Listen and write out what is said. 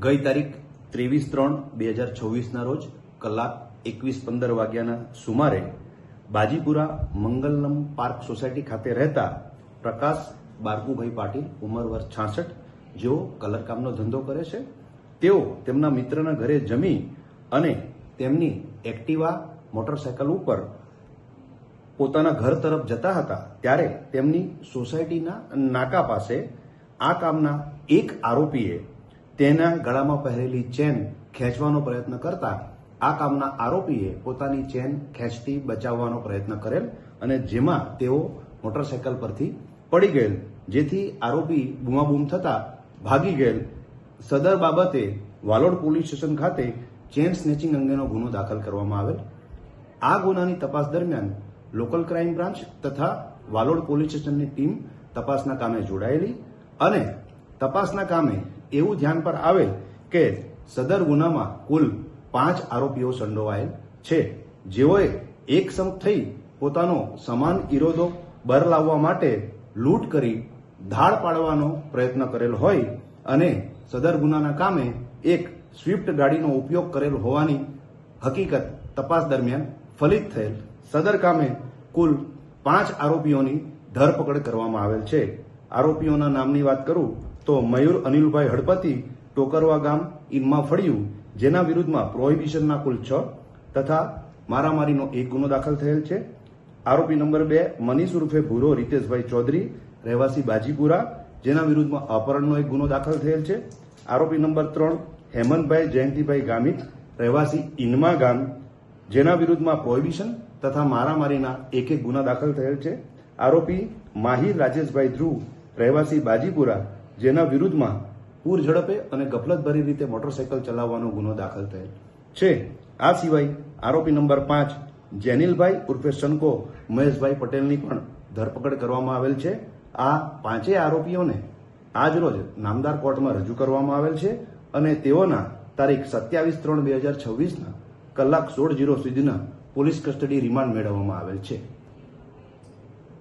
ગઈ તારીખ 23/3/2026 રોજ કલાક 21:15 વાગ્યાના સુમારે બાજીપુરા મંગલમ પાર્ક સોસાયટી ખાતે રહેતા પ્રકાશ બારકુભાઈ પાટીલ, ઉંમર વર્ષ 66, જેઓ કલરકામનો ધંધો કરે છે, તેઓ તેમના મિત્રના ઘરે જમી અને તેમની એક્ટિવા મોટરસાયકલ ઉપર પોતાના ઘર તરફ જતા હતા ત્યારે તેમની સોસાયટીના નાકા પાસે આ કામના એક આરોપીએ તેના ગળામાં પહેરેલી ચેન ખેંચવાનો પ્રયત્ન કરતા આ કામના આરોપીએ પોતાની ચેન ખેંચતી બચાવવાનો પ્રયત્ન કરેલ અને જેમાં તેઓ મોટરસાયકલ પરથી પડી ગયેલ, જેથી આરોપી બૂમાબૂમ થતા ભાગી ગયેલ. સદર બાબતે વાલોડ પોલીસ સ્ટેશન ખાતે ચેન સ્નેચિંગ અંગેનો ગુનો દાખલ કરવામાં આવેલ. આ ગુનાની તપાસ દરમિયાન લોકલ ક્રાઇમ બ્રાન્ચ તથા વાલોડ પોલીસ સ્ટેશનની ટીમ તપાસના કામે જોડાયેલી અને તપાસના કામે એવું ધ્યાન પર આવેલ કે સદર ગુનામાં કુલ 5 આરોપીઓ સંડોવાયેલ છે, જેઓએ એકસમ થઈ પોતાનો સમાન ઇરાદો બર લાવવા માટે લૂંટ કરી ધાડ પાડવાનો પ્રયત્ન કરેલ હોય અને સદર ગુનાના કામે એક સ્વિફ્ટ ગાડીનો ઉપયોગ કરેલ હોવાની હકીકત તપાસ દરમિયાન ફલિત થયેલ. સદર કામે કુલ 5 આરોપીઓની ધરપકડ કરવામાં આવેલ છે. આરોપીઓના નામની વાત કરું તો મયુર અનિલભાઈ હળપતિ, ટોકરવા ગામ, ઇન્મા ફળિયું, જેના વિરુદ્ધમાં પ્રોહિબિશનના કુલ 6 તથા મારામારીનો 1 ગુનો દાખલ થયેલ છે. આરોપી નંબર 2 મનીષ ઉર્ફે ભૂરો રીતેશભાઈ ચૌધરી, રહેવાસી બાજીપુરા, જેના વિરુદ્ધમાં અપહરણનો 1 ગુનો દાખલ થયેલ છે. આરોપી નંબર 3 હેમંતભાઈ જયંતિભાઈ ગામિત, રહેવાસી ઇન્મા ગામ, જેના વિરુદ્ધમાં પ્રોહિબિશન તથા મારામારીના 1 ગુના દાખલ થયેલ છે. આરોપી માહિર રાજેશભાઈ ધ્રુવ, રહેવાસી બાજીપુરા, જેના વિરુદ્ધમાં પૂર ઝડપે અને ગફલતભરી રીતે મોટરસાયકલ ચલાવવાનો ગુનો દાખલ થયેલ છે. આ સિવાય આરોપી નંબર 5 જેનિલભાઈ ઉર્ફે સનકો મહેશભાઈ પટેલની પણ ધરપકડ કરવામાં આવેલ છે. આ 5 આરોપીઓને આજરોજ નામદાર કોર્ટમાં રજૂ કરવામાં આવેલ છે અને તેઓના તારીખ 27/3/2026 કલાક 16:00 સુધીના પોલીસ કસ્ટડી રિમાન્ડ મેળવવામાં આવેલ છે.